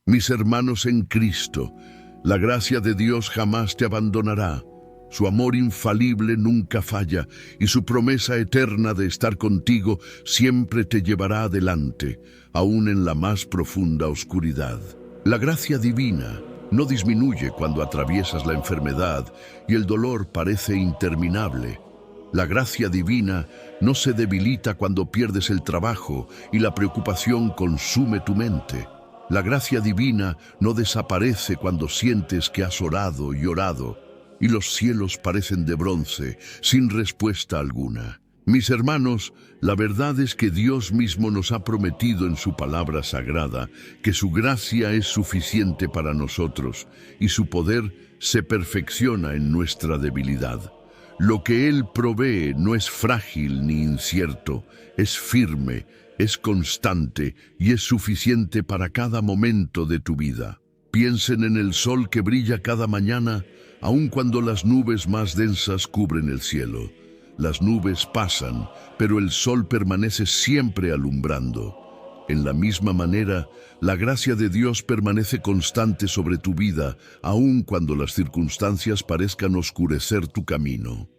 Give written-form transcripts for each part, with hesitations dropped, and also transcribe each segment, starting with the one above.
Mis hermanos en Cristo, la gracia de Dios jamás te abandonará. Su amor infalible nunca falla y su promesa eterna de estar contigo siempre te llevará adelante, aún en la más profunda oscuridad. La gracia divina no disminuye cuando atraviesas la enfermedad y el dolor parece interminable. La gracia divina no se debilita cuando pierdes el trabajo y la preocupación consume tu mente. La gracia divina no desaparece cuando sientes que has orado y orado y los cielos parecen de bronce, sin respuesta alguna. Mis hermanos, la verdad es que Dios mismo nos ha prometido en su palabra sagrada que su gracia es suficiente para nosotros y su poder se perfecciona en nuestra debilidad. Lo que Él provee no es frágil ni incierto, es firme, es constante y es suficiente para cada momento de tu vida. Piensen en el sol que brilla cada mañana, aun cuando las nubes más densas cubren el cielo. Las nubes pasan, pero el sol permanece siempre alumbrando. En la misma manera, la gracia de Dios permanece constante sobre tu vida, aun cuando las circunstancias parezcan oscurecer tu camino.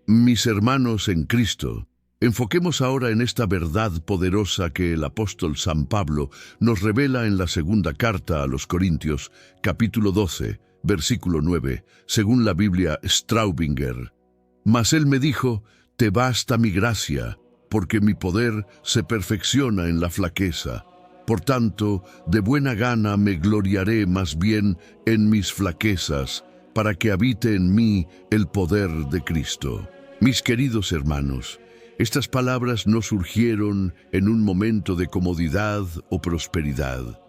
Mis hermanos en Cristo, enfoquemos ahora en esta verdad poderosa que el apóstol San Pablo nos revela en la segunda carta a los Corintios, capítulo 12, versículo 9, según la Biblia Straubinger. Mas él me dijo, te basta mi gracia, porque mi poder se perfecciona en la flaqueza. Por tanto, de buena gana me gloriaré más bien en mis flaquezas, para que habite en mí el poder de Cristo. Mis queridos hermanos, estas palabras no surgieron en un momento de comodidad o prosperidad.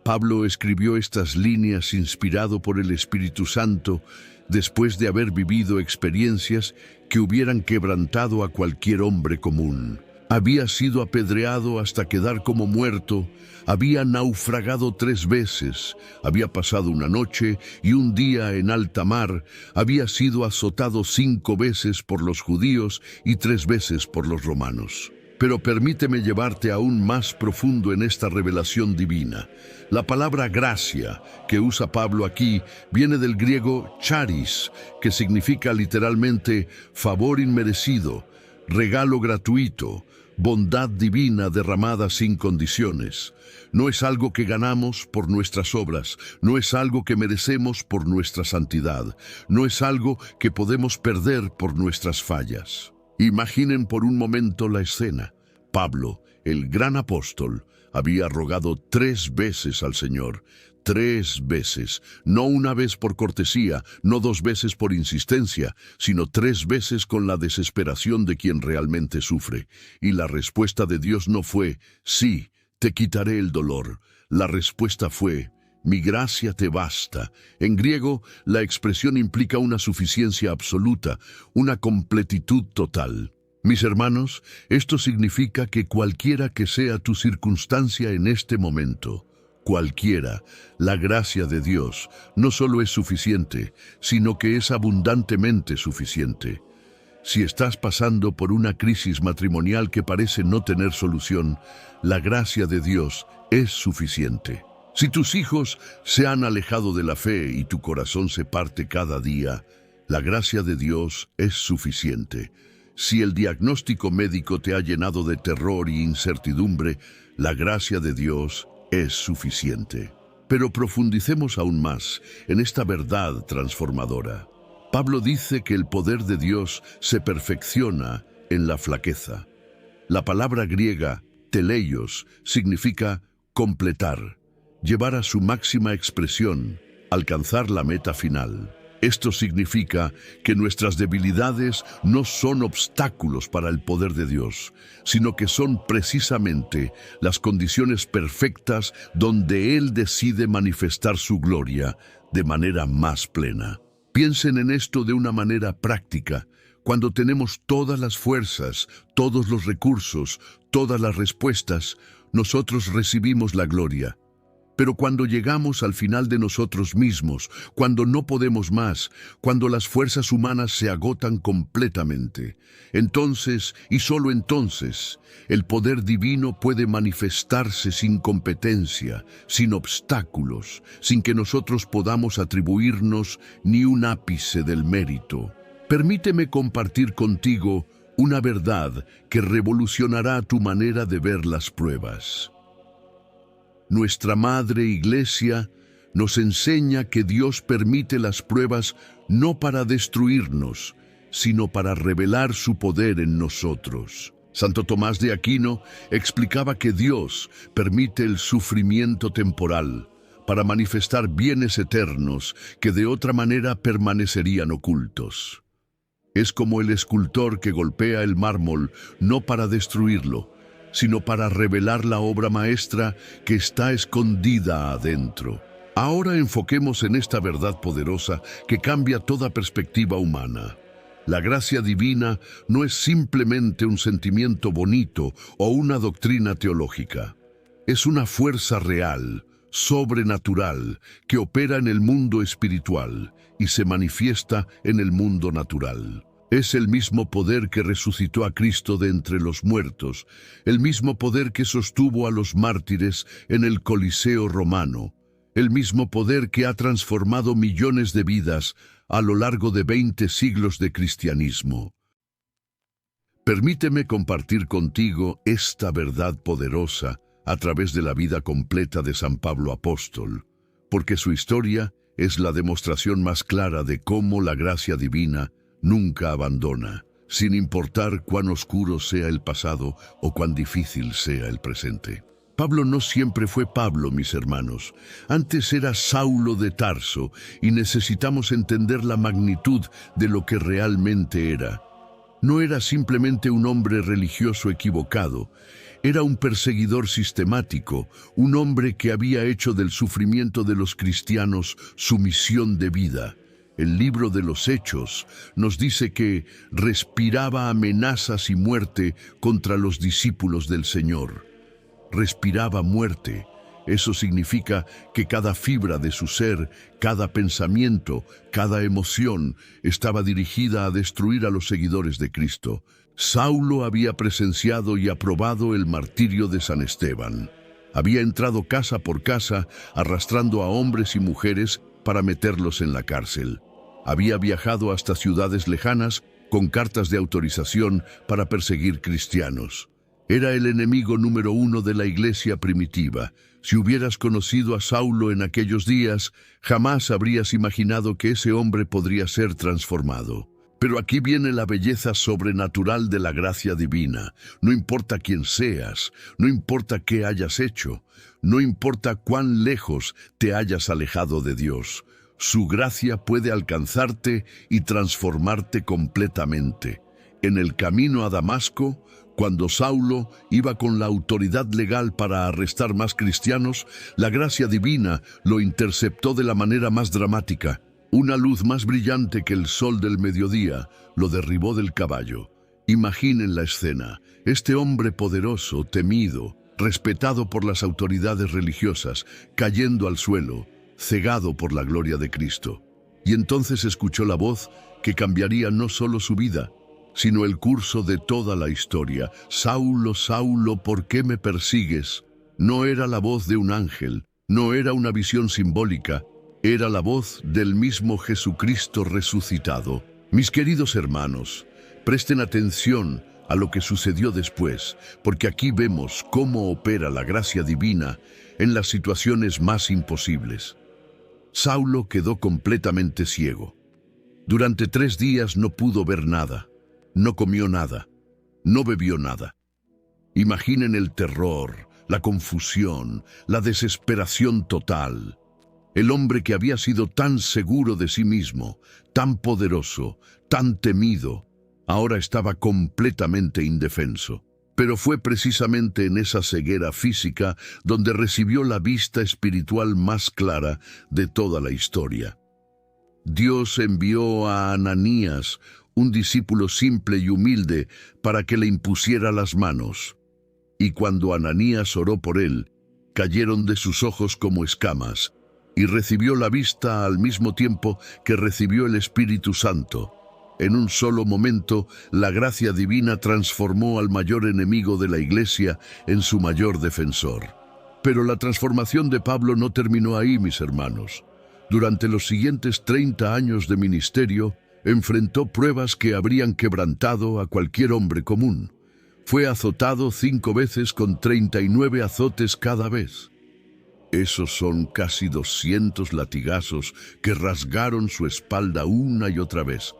Pablo escribió estas líneas inspirado por el Espíritu Santo después de haber vivido experiencias que hubieran quebrantado a cualquier hombre común. Había sido apedreado hasta quedar como muerto, había naufragado 3 veces, había pasado una noche y un día en alta mar, había sido azotado 5 veces por los judíos y 3 veces por los romanos. Pero permíteme llevarte aún más profundo en esta revelación divina. La palabra gracia que usa Pablo aquí viene del griego charis, que significa literalmente favor inmerecido, regalo gratuito, bondad divina derramada sin condiciones. No es algo que ganamos por nuestras obras, no es algo que merecemos por nuestra santidad, no es algo que podemos perder por nuestras fallas. Imaginen por un momento la escena. Pablo, el gran apóstol, había rogado 3 veces al Señor, 3 veces, no una vez por cortesía, no 2 veces por insistencia, sino 3 veces con la desesperación de quien realmente sufre. Y la respuesta de Dios no fue, sí, te quitaré el dolor. La respuesta fue, mi gracia te basta. En griego, la expresión implica una suficiencia absoluta, una completitud total. Mis hermanos, esto significa que cualquiera que sea tu circunstancia en este momento, cualquiera, la gracia de Dios no solo es suficiente, sino que es abundantemente suficiente. Si estás pasando por una crisis matrimonial que parece no tener solución, la gracia de Dios es suficiente. Si tus hijos se han alejado de la fe y tu corazón se parte cada día, la gracia de Dios es suficiente. Si el diagnóstico médico te ha llenado de terror y incertidumbre, la gracia de Dios es suficiente. Pero profundicemos aún más en esta verdad transformadora. Pablo dice que el poder de Dios se perfecciona en la flaqueza. La palabra griega teleios significa completar, llevar a su máxima expresión, alcanzar la meta final. Esto significa que nuestras debilidades no son obstáculos para el poder de Dios, sino que son precisamente las condiciones perfectas donde Él decide manifestar su gloria de manera más plena. Piensen en esto de una manera práctica. Cuando tenemos todas las fuerzas, todos los recursos, todas las respuestas, nosotros recibimos la gloria. Pero cuando llegamos al final de nosotros mismos, cuando no podemos más, cuando las fuerzas humanas se agotan completamente, entonces, y solo entonces, el poder divino puede manifestarse sin competencia, sin obstáculos, sin que nosotros podamos atribuirnos ni un ápice del mérito. Permíteme compartir contigo una verdad que revolucionará tu manera de ver las pruebas. Nuestra Madre Iglesia nos enseña que Dios permite las pruebas no para destruirnos, sino para revelar su poder en nosotros. Santo Tomás de Aquino explicaba que Dios permite el sufrimiento temporal para manifestar bienes eternos que de otra manera permanecerían ocultos. Es como el escultor que golpea el mármol no para destruirlo, sino para revelar la obra maestra que está escondida adentro. Ahora enfoquemos en esta verdad poderosa que cambia toda perspectiva humana. La gracia divina no es simplemente un sentimiento bonito o una doctrina teológica. Es una fuerza real, sobrenatural, que opera en el mundo espiritual y se manifiesta en el mundo natural. Es el mismo poder que resucitó a Cristo de entre los muertos, el mismo poder que sostuvo a los mártires en el Coliseo romano, el mismo poder que ha transformado millones de vidas a lo largo de 20 siglos de cristianismo. Permíteme compartir contigo esta verdad poderosa a través de la vida completa de San Pablo Apóstol, porque su historia es la demostración más clara de cómo la gracia divina nunca abandona, sin importar cuán oscuro sea el pasado o cuán difícil sea el presente. Pablo no siempre fue Pablo, mis hermanos. Antes era Saulo de Tarso y necesitamos entender la magnitud de lo que realmente era. No era simplemente un hombre religioso equivocado, era un perseguidor sistemático, un hombre que había hecho del sufrimiento de los cristianos su misión de vida. El libro de los Hechos nos dice que respiraba amenazas y muerte contra los discípulos del Señor. Respiraba muerte. Eso significa que cada fibra de su ser, cada pensamiento, cada emoción estaba dirigida a destruir a los seguidores de Cristo. Saulo había presenciado y aprobado el martirio de San Esteban. Había entrado casa por casa arrastrando a hombres y mujeres para meterlos en la cárcel. Había viajado hasta ciudades lejanas con cartas de autorización para perseguir cristianos. Era el enemigo número 1 de la iglesia primitiva. Si hubieras conocido a Saulo en aquellos días, jamás habrías imaginado que ese hombre podría ser transformado. Pero aquí viene la belleza sobrenatural de la gracia divina. No importa quién seas, no importa qué hayas hecho, no importa cuán lejos te hayas alejado de Dios. Su gracia puede alcanzarte y transformarte completamente. En el camino a Damasco, cuando Saulo iba con la autoridad legal para arrestar más cristianos, la gracia divina lo interceptó de la manera más dramática. Una luz más brillante que el sol del mediodía lo derribó del caballo. Imaginen la escena. Este hombre poderoso, temido, respetado por las autoridades religiosas, cayendo al suelo, cegado por la gloria de Cristo. Y entonces escuchó la voz que cambiaría no solo su vida, sino el curso de toda la historia. Saulo, Saulo, ¿por qué me persigues? No era la voz de un ángel, no era una visión simbólica, era la voz del mismo Jesucristo resucitado. Mis queridos hermanos, presten atención a lo que sucedió después, porque aquí vemos cómo opera la gracia divina en las situaciones más imposibles. Saulo quedó completamente ciego. Durante 3 días no pudo ver nada, no comió nada, no bebió nada. Imaginen el terror, la confusión, la desesperación total. El hombre que había sido tan seguro de sí mismo, tan poderoso, tan temido, ahora estaba completamente indefenso. Pero fue precisamente en esa ceguera física donde recibió la vista espiritual más clara de toda la historia. Dios envió a Ananías, un discípulo simple y humilde, para que le impusiera las manos. Y cuando Ananías oró por él, cayeron de sus ojos como escamas, y recibió la vista al mismo tiempo que recibió el Espíritu Santo. En un solo momento, la gracia divina transformó al mayor enemigo de la Iglesia en su mayor defensor. Pero la transformación de Pablo no terminó ahí, mis hermanos. Durante los siguientes 30 años de ministerio, enfrentó pruebas que habrían quebrantado a cualquier hombre común. Fue azotado 5 veces con 39 azotes cada vez. Esos son casi 200 latigazos que rasgaron su espalda una y otra vez.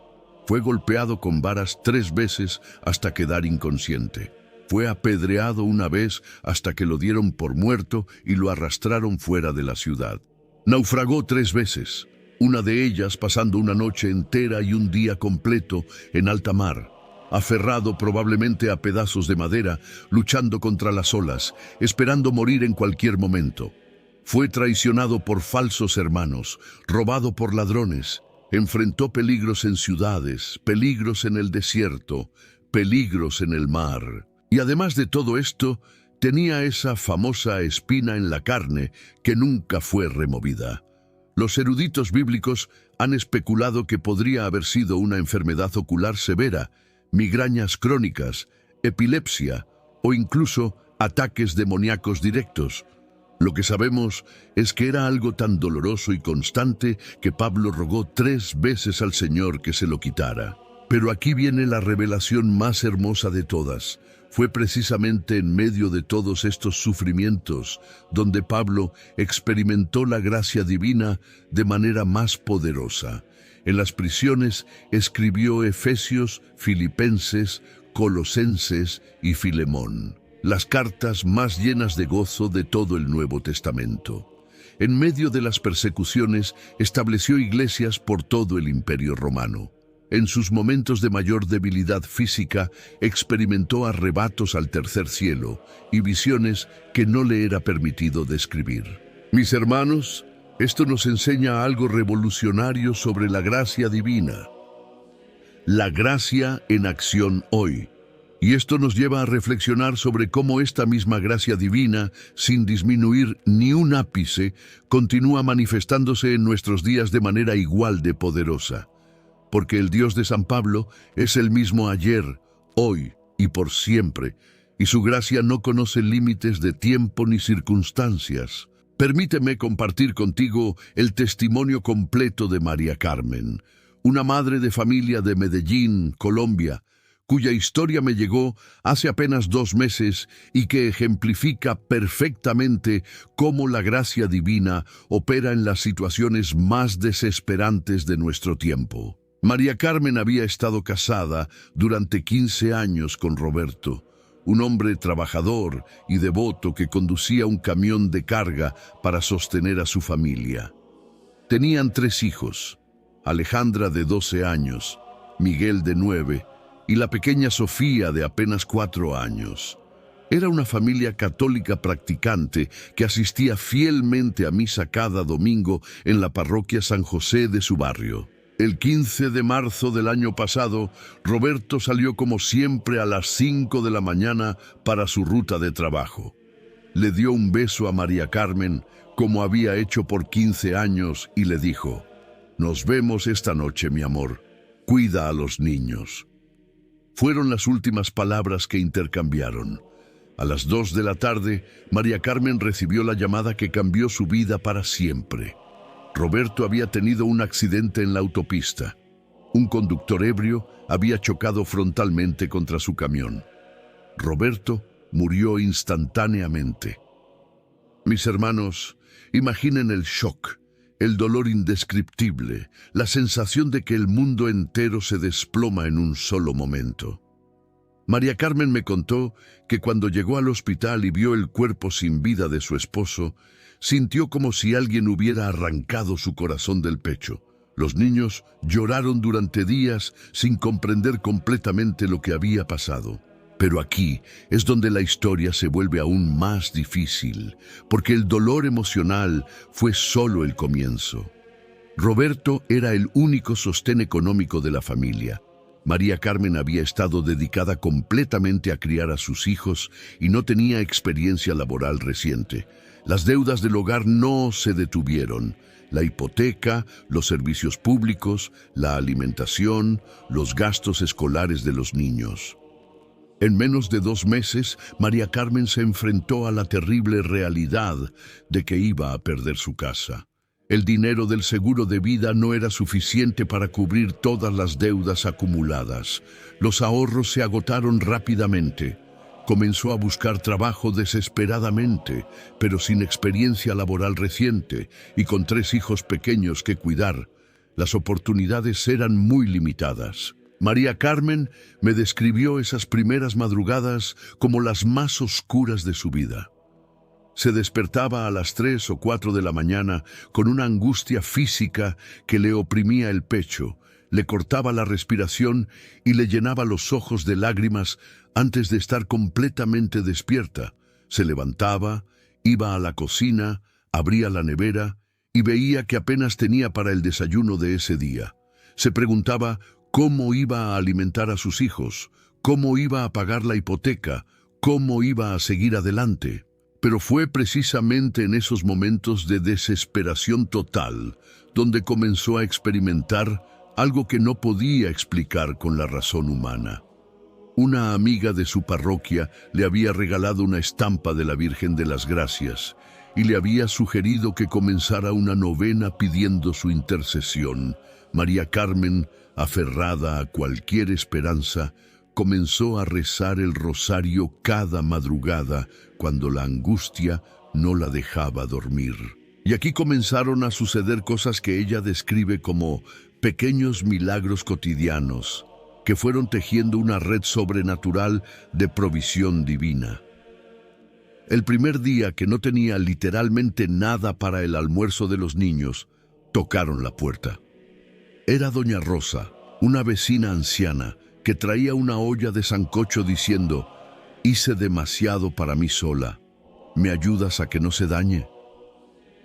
Fue golpeado con varas 3 veces hasta quedar inconsciente. Fue apedreado una vez hasta que lo dieron por muerto y lo arrastraron fuera de la ciudad. Naufragó 3 veces, una de ellas pasando una noche entera y un día completo en alta mar, aferrado probablemente a pedazos de madera, luchando contra las olas, esperando morir en cualquier momento. Fue traicionado por falsos hermanos, robado por ladrones, enfrentó peligros en ciudades, peligros en el desierto, peligros en el mar. Y además de todo esto, tenía esa famosa espina en la carne que nunca fue removida. Los eruditos bíblicos han especulado que podría haber sido una enfermedad ocular severa, migrañas crónicas, epilepsia o incluso ataques demoníacos directos. Lo que sabemos es que era algo tan doloroso y constante que Pablo rogó 3 veces al Señor que se lo quitara. Pero aquí viene la revelación más hermosa de todas. Fue precisamente en medio de todos estos sufrimientos donde Pablo experimentó la gracia divina de manera más poderosa. En las prisiones escribió Efesios, Filipenses, Colosenses y Filemón, las cartas más llenas de gozo de todo el Nuevo Testamento. En medio de las persecuciones estableció iglesias por todo el Imperio Romano. En sus momentos de mayor debilidad física, experimentó arrebatos al tercer cielo y visiones que no le era permitido describir. Mis hermanos, esto nos enseña algo revolucionario sobre la gracia divina. La gracia en acción hoy. Y esto nos lleva a reflexionar sobre cómo esta misma gracia divina, sin disminuir ni un ápice, continúa manifestándose en nuestros días de manera igual de poderosa. Porque el Dios de San Pablo es el mismo ayer, hoy y por siempre, y su gracia no conoce límites de tiempo ni circunstancias. Permíteme compartir contigo el testimonio completo de María Carmen, una madre de familia de Medellín, Colombia, cuya historia me llegó hace apenas 2 meses y que ejemplifica perfectamente cómo la gracia divina opera en las situaciones más desesperantes de nuestro tiempo. María Carmen había estado casada durante 15 años con Roberto, un hombre trabajador y devoto que conducía un camión de carga para sostener a su familia. Tenían 3 hijos, Alejandra de 12 años, Miguel de 9 y la pequeña Sofía de apenas 4 años. Era una familia católica practicante que asistía fielmente a misa cada domingo en la parroquia San José de su barrio. El 15 de marzo del año pasado, Roberto salió como siempre a las 5 de la mañana para su ruta de trabajo. Le dio un beso a María Carmen, como había hecho por 15 años, y le dijo: «Nos vemos esta noche, mi amor. Cuida a los niños». Fueron las últimas palabras que intercambiaron. A las 2 de la tarde, María Carmen recibió la llamada que cambió su vida para siempre. Roberto había tenido un accidente en la autopista. Un conductor ebrio había chocado frontalmente contra su camión. Roberto murió instantáneamente. Mis hermanos, imaginen el shock, el dolor indescriptible, la sensación de que el mundo entero se desploma en un solo momento. María Carmen me contó que cuando llegó al hospital y vio el cuerpo sin vida de su esposo, sintió como si alguien hubiera arrancado su corazón del pecho. Los niños lloraron durante días sin comprender completamente lo que había pasado. Pero aquí es donde la historia se vuelve aún más difícil, porque el dolor emocional fue solo el comienzo. Roberto era el único sostén económico de la familia. María Carmen había estado dedicada completamente a criar a sus hijos y no tenía experiencia laboral reciente. Las deudas del hogar no se detuvieron. La hipoteca, los servicios públicos, la alimentación, los gastos escolares de los niños. En menos de 2 meses, María Carmen se enfrentó a la terrible realidad de que iba a perder su casa. El dinero del seguro de vida no era suficiente para cubrir todas las deudas acumuladas. Los ahorros se agotaron rápidamente. Comenzó a buscar trabajo desesperadamente, pero sin experiencia laboral reciente y con 3 hijos pequeños que cuidar. Las oportunidades eran muy limitadas. María Carmen me describió esas primeras madrugadas como las más oscuras de su vida. Se despertaba a las 3 o 4 de la mañana con una angustia física que le oprimía el pecho, le cortaba la respiración y le llenaba los ojos de lágrimas antes de estar completamente despierta. Se levantaba, iba a la cocina, abría la nevera y veía que apenas tenía para el desayuno de ese día. Se preguntaba cómo iba a alimentar a sus hijos, cómo iba a pagar la hipoteca, cómo iba a seguir adelante. Pero fue precisamente en esos momentos de desesperación total donde comenzó a experimentar algo que no podía explicar con la razón humana. Una amiga de su parroquia le había regalado una estampa de la Virgen de las Gracias y le había sugerido que comenzara una novena pidiendo su intercesión. María Carmen, aferrada a cualquier esperanza, comenzó a rezar el rosario cada madrugada cuando la angustia no la dejaba dormir. Y aquí comenzaron a suceder cosas que ella describe como pequeños milagros cotidianos, que fueron tejiendo una red sobrenatural de provisión divina. El primer día que no tenía literalmente nada para el almuerzo de los niños, tocaron la puerta. Era doña Rosa, una vecina anciana, que traía una olla de sancocho diciendo: «Hice demasiado para mí sola. ¿Me ayudas a que no se dañe?».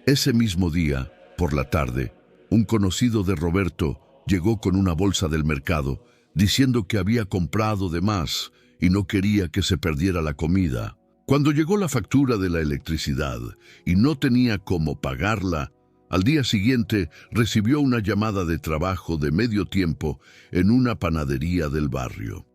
Ese mismo día, por la tarde, un conocido de Roberto llegó con una bolsa del mercado diciendo que había comprado de más y no quería que se perdiera la comida. Cuando llegó la factura de la electricidad y no tenía cómo pagarla, al día siguiente recibió una llamada de trabajo de medio tiempo en una panadería del barrio.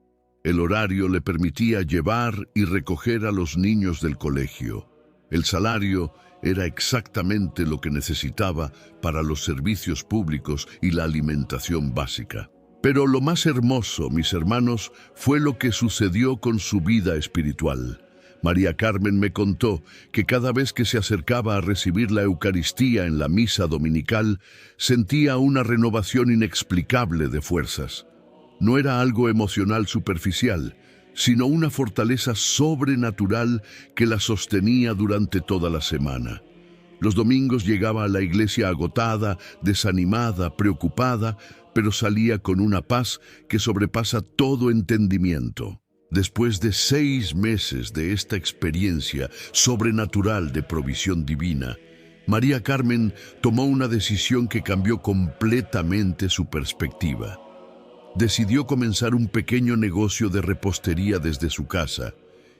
El horario le permitía llevar y recoger a los niños del colegio. El salario era exactamente lo que necesitaba para los servicios públicos y la alimentación básica. Pero lo más hermoso, mis hermanos, fue lo que sucedió con su vida espiritual. María Carmen me contó que cada vez que se acercaba a recibir la Eucaristía en la misa dominical, sentía una renovación inexplicable de fuerzas. No era algo emocional superficial, sino una fortaleza sobrenatural que la sostenía durante toda la semana. Los domingos llegaba a la iglesia agotada, desanimada, preocupada, pero salía con una paz que sobrepasa todo entendimiento. Después de 6 meses de esta experiencia sobrenatural de provisión divina, María Carmen tomó una decisión que cambió completamente su perspectiva. Decidió comenzar un pequeño negocio de repostería desde su casa,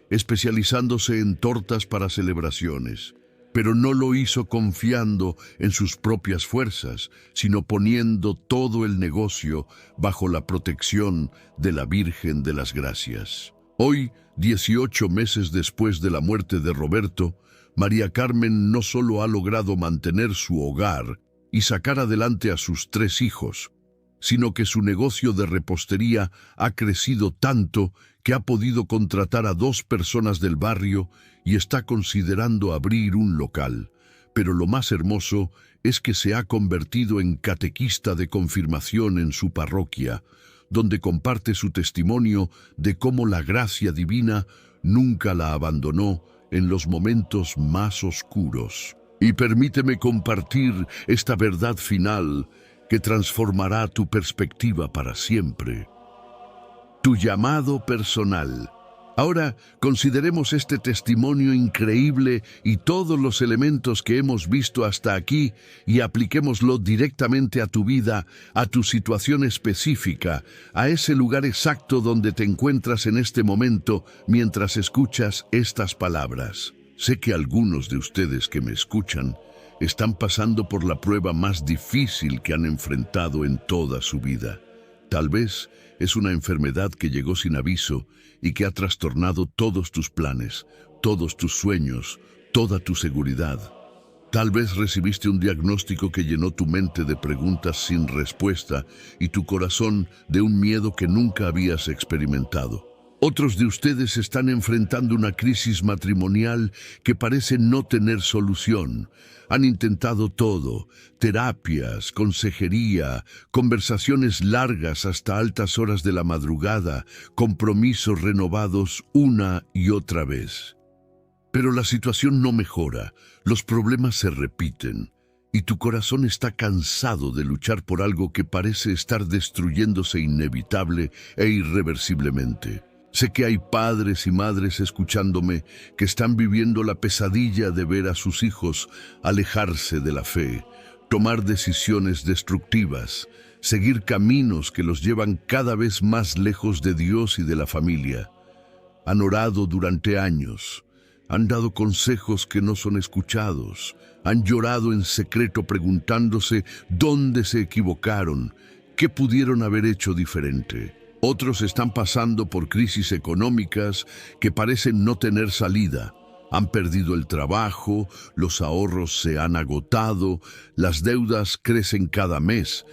especializándose en tortas para celebraciones. Pero no lo hizo confiando en sus propias fuerzas, sino poniendo todo el negocio bajo la protección de la Virgen de las Gracias. Hoy, 18 meses después de la muerte de Roberto, María Carmen no solo ha logrado mantener su hogar y sacar adelante a sus 3 hijos, sino que su negocio de repostería ha crecido tanto que ha podido contratar a 2 personas del barrio y está considerando abrir un local. Pero lo más hermoso es que se ha convertido en catequista de confirmación en su parroquia, donde comparte su testimonio de cómo la gracia divina nunca la abandonó en los momentos más oscuros. Y permíteme compartir esta verdad final que transformará tu perspectiva para siempre. Tu llamado personal. Ahora consideremos este testimonio increíble y todos los elementos que hemos visto hasta aquí y apliquémoslo directamente a tu vida, a tu situación específica, a ese lugar exacto donde te encuentras en este momento mientras escuchas estas palabras. Sé que algunos de ustedes que me escuchan están pasando por la prueba más difícil que han enfrentado en toda su vida. Tal vez es una enfermedad que llegó sin aviso y que ha trastornado todos tus planes, todos tus sueños, toda tu seguridad. Tal vez recibiste un diagnóstico que llenó tu mente de preguntas sin respuesta y tu corazón de un miedo que nunca habías experimentado. Otros de ustedes están enfrentando una crisis matrimonial que parece no tener solución. Han intentado todo: terapias, consejería, conversaciones largas hasta altas horas de la madrugada, compromisos renovados una y otra vez. Pero la situación no mejora, los problemas se repiten, y tu corazón está cansado de luchar por algo que parece estar destruyéndose inevitable e irreversiblemente. Sé que hay padres y madres escuchándome que están viviendo la pesadilla de ver a sus hijos alejarse de la fe, tomar decisiones destructivas, seguir caminos que los llevan cada vez más lejos de Dios y de la familia. Han orado durante años, han dado consejos que no son escuchados, han llorado en secreto preguntándose dónde se equivocaron, qué pudieron haber hecho diferente. Otros están pasando por crisis económicas que parecen no tener salida. Han perdido el trabajo, los ahorros se han agotado, las deudas crecen cada mes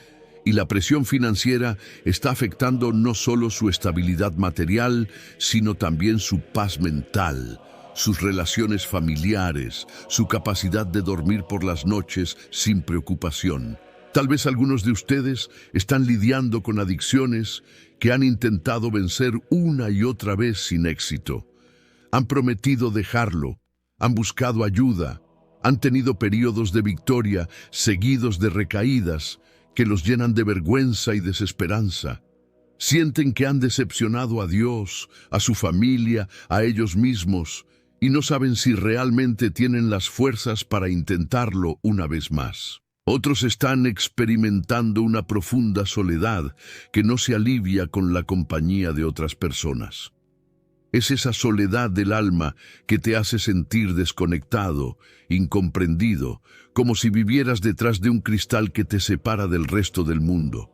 y la presión financiera está afectando no solo su estabilidad material, sino también su paz mental, sus relaciones familiares, su capacidad de dormir por las noches sin preocupación. Tal vez algunos de ustedes están lidiando con adicciones que han intentado vencer una y otra vez sin éxito. Han prometido dejarlo, han buscado ayuda, han tenido periodos de victoria seguidos de recaídas que los llenan de vergüenza y desesperanza. Sienten que han decepcionado a Dios, a su familia, a ellos mismos, y no saben si realmente tienen las fuerzas para intentarlo una vez más. Otros están experimentando una profunda soledad que no se alivia con la compañía de otras personas. Es esa soledad del alma que te hace sentir desconectado, incomprendido, como si vivieras detrás de un cristal que te separa del resto del mundo.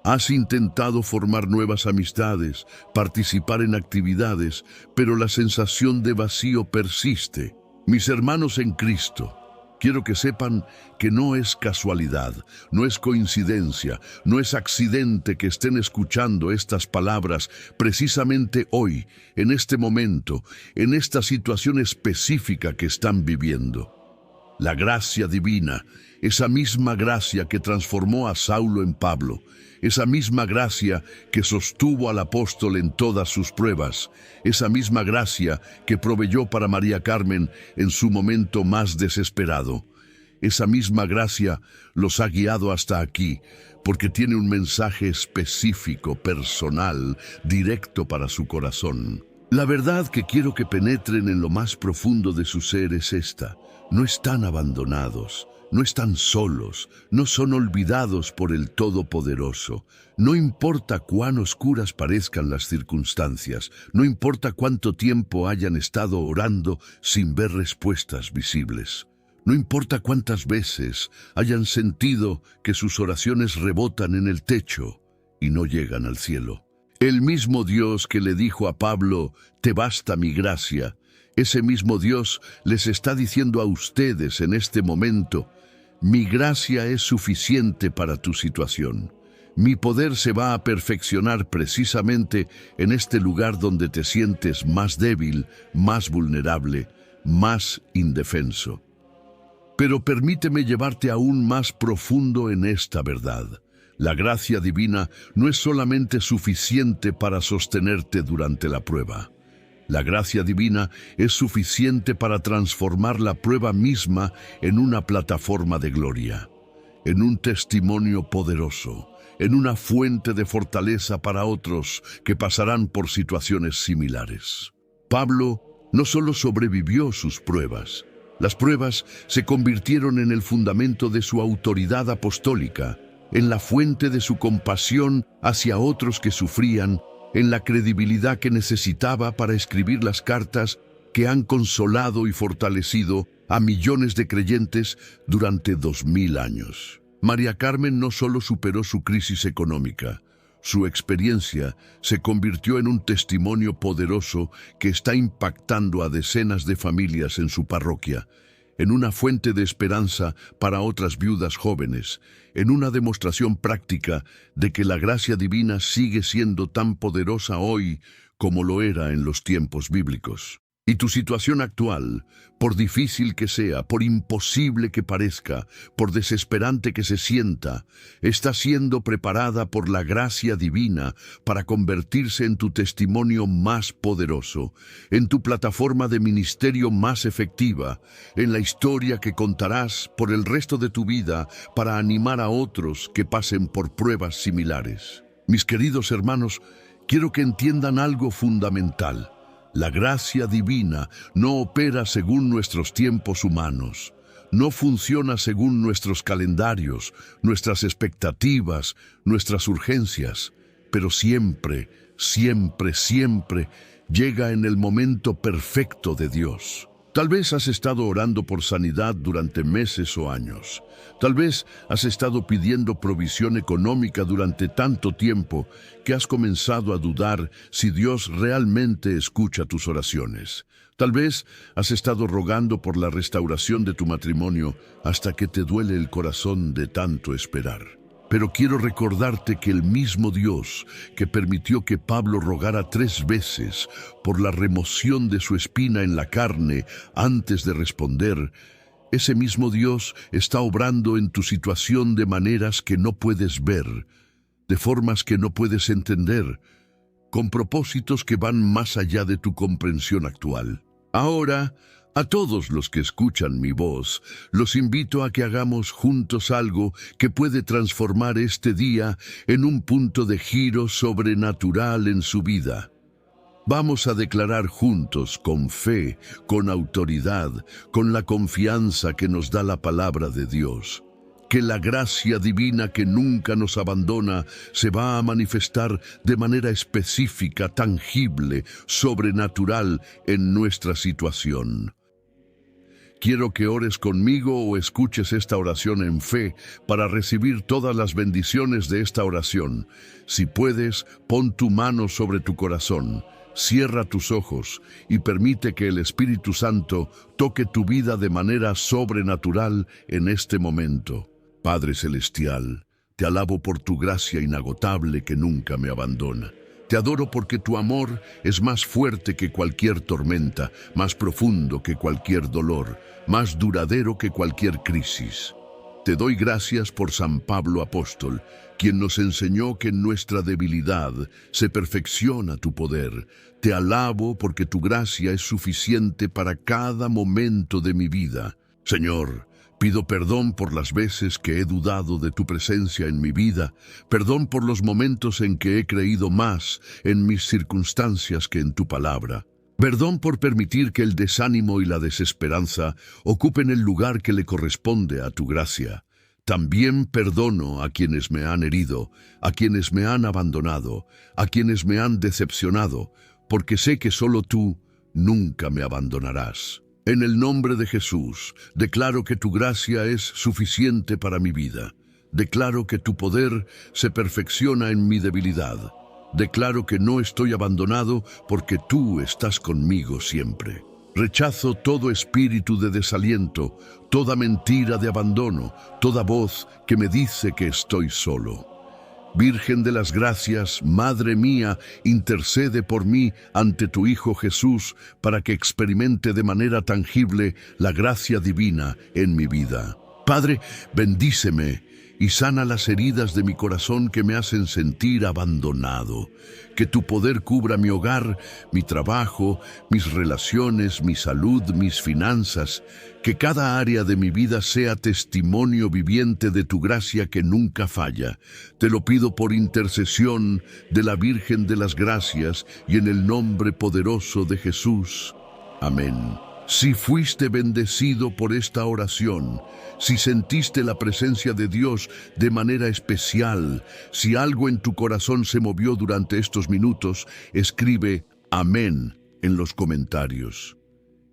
Has intentado formar nuevas amistades, participar en actividades, pero la sensación de vacío persiste. Mis hermanos en Cristo, quiero que sepan que no es casualidad, no es coincidencia, no es accidente que estén escuchando estas palabras precisamente hoy, en este momento, en esta situación específica que están viviendo. La gracia divina, esa misma gracia que transformó a Saulo en Pablo, esa misma gracia que sostuvo al apóstol en todas sus pruebas, esa misma gracia que proveyó para María Carmen en su momento más desesperado, esa misma gracia los ha guiado hasta aquí, porque tiene un mensaje específico, personal, directo para su corazón. La verdad que quiero que penetren en lo más profundo de su ser es esta: no están abandonados, no están solos, no son olvidados por el Todopoderoso. No importa cuán oscuras parezcan las circunstancias, no importa cuánto tiempo hayan estado orando sin ver respuestas visibles. No importa cuántas veces hayan sentido que sus oraciones rebotan en el techo y no llegan al cielo. El mismo Dios que le dijo a Pablo: «Te basta mi gracia», ese mismo Dios les está diciendo a ustedes en este momento: «Mi gracia es suficiente para tu situación. Mi poder se va a perfeccionar precisamente en este lugar donde te sientes más débil, más vulnerable, más indefenso». Pero permíteme llevarte aún más profundo en esta verdad. La gracia divina no es solamente suficiente para sostenerte durante la prueba. La gracia divina es suficiente para transformar la prueba misma en una plataforma de gloria, en un testimonio poderoso, en una fuente de fortaleza para otros que pasarán por situaciones similares. Pablo no solo sobrevivió sus pruebas, las pruebas se convirtieron en el fundamento de su autoridad apostólica, en la fuente de su compasión hacia otros que sufrían, en la credibilidad que necesitaba para escribir las cartas que han consolado y fortalecido a millones de creyentes durante 2000 años. María Carmen no solo superó su crisis económica, su experiencia se convirtió en un testimonio poderoso que está impactando a decenas de familias en su parroquia, en una fuente de esperanza para otras viudas jóvenes, en una demostración práctica de que la gracia divina sigue siendo tan poderosa hoy como lo era en los tiempos bíblicos. Y tu situación actual, por difícil que sea, por imposible que parezca, por desesperante que se sienta, está siendo preparada por la gracia divina para convertirse en tu testimonio más poderoso, en tu plataforma de ministerio más efectiva, en la historia que contarás por el resto de tu vida para animar a otros que pasen por pruebas similares. Mis queridos hermanos, quiero que entiendan algo fundamental. La gracia divina no opera según nuestros tiempos humanos, no funciona según nuestros calendarios, nuestras expectativas, nuestras urgencias, pero siempre, siempre, siempre llega en el momento perfecto de Dios. Tal vez has estado orando por sanidad durante meses o años. Tal vez has estado pidiendo provisión económica durante tanto tiempo que has comenzado a dudar si Dios realmente escucha tus oraciones. Tal vez has estado rogando por la restauración de tu matrimonio hasta que te duele el corazón de tanto esperar. Pero quiero recordarte que el mismo Dios que permitió que Pablo rogara 3 veces por la remoción de su espina en la carne antes de responder, ese mismo Dios está obrando en tu situación de maneras que no puedes ver, de formas que no puedes entender, con propósitos que van más allá de tu comprensión actual. Ahora, a todos los que escuchan mi voz, los invito a que hagamos juntos algo que puede transformar este día en un punto de giro sobrenatural en su vida. Vamos a declarar juntos, con fe, con autoridad, con la confianza que nos da la palabra de Dios, que la gracia divina que nunca nos abandona se va a manifestar de manera específica, tangible, sobrenatural en nuestra situación. Quiero que ores conmigo o escuches esta oración en fe para recibir todas las bendiciones de esta oración. Si puedes, pon tu mano sobre tu corazón, cierra tus ojos y permite que el Espíritu Santo toque tu vida de manera sobrenatural en este momento. Padre Celestial, te alabo por tu gracia inagotable que nunca me abandona. Te adoro porque tu amor es más fuerte que cualquier tormenta, más profundo que cualquier dolor, más duradero que cualquier crisis. Te doy gracias por San Pablo Apóstol, quien nos enseñó que en nuestra debilidad se perfecciona tu poder. Te alabo porque tu gracia es suficiente para cada momento de mi vida. Señor, pido perdón por las veces que he dudado de tu presencia en mi vida, perdón por los momentos en que he creído más en mis circunstancias que en tu palabra. Perdón por permitir que el desánimo y la desesperanza ocupen el lugar que le corresponde a tu gracia. También perdono a quienes me han herido, a quienes me han abandonado, a quienes me han decepcionado, porque sé que solo tú nunca me abandonarás. En el nombre de Jesús, declaro que tu gracia es suficiente para mi vida. Declaro que tu poder se perfecciona en mi debilidad. Declaro que no estoy abandonado porque tú estás conmigo siempre. Rechazo todo espíritu de desaliento, toda mentira de abandono, toda voz que me dice que estoy solo. Virgen de las Gracias, Madre mía, intercede por mí ante tu Hijo Jesús para que experimente de manera tangible la gracia divina en mi vida. Padre, bendíceme y sana las heridas de mi corazón que me hacen sentir abandonado. Que tu poder cubra mi hogar, mi trabajo, mis relaciones, mi salud, mis finanzas. Que cada área de mi vida sea testimonio viviente de tu gracia que nunca falla. Te lo pido por intercesión de la Virgen de las Gracias y en el nombre poderoso de Jesús. Amén. Si fuiste bendecido por esta oración, si sentiste la presencia de Dios de manera especial, si algo en tu corazón se movió durante estos minutos, escribe amén en los comentarios.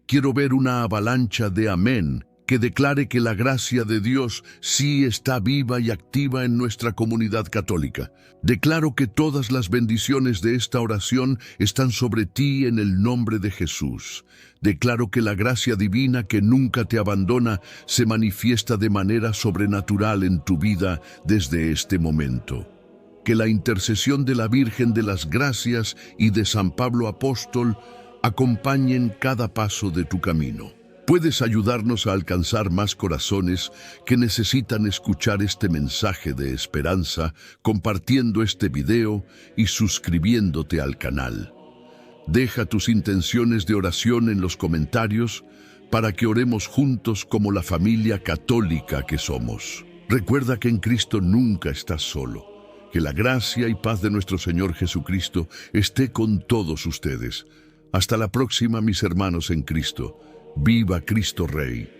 Quiero ver una avalancha de amén que declare que la gracia de Dios sí está viva y activa en nuestra comunidad católica. Declaro que todas las bendiciones de esta oración están sobre ti en el nombre de Jesús. Declaro que la gracia divina que nunca te abandona se manifiesta de manera sobrenatural en tu vida desde este momento. Que la intercesión de la Virgen de las Gracias y de San Pablo Apóstol acompañen cada paso de tu camino. Puedes ayudarnos a alcanzar más corazones que necesitan escuchar este mensaje de esperanza compartiendo este video y suscribiéndote al canal. Deja tus intenciones de oración en los comentarios para que oremos juntos como la familia católica que somos. Recuerda que en Cristo nunca estás solo. Que la gracia y paz de nuestro Señor Jesucristo esté con todos ustedes. Hasta la próxima, mis hermanos en Cristo. ¡Viva Cristo Rey!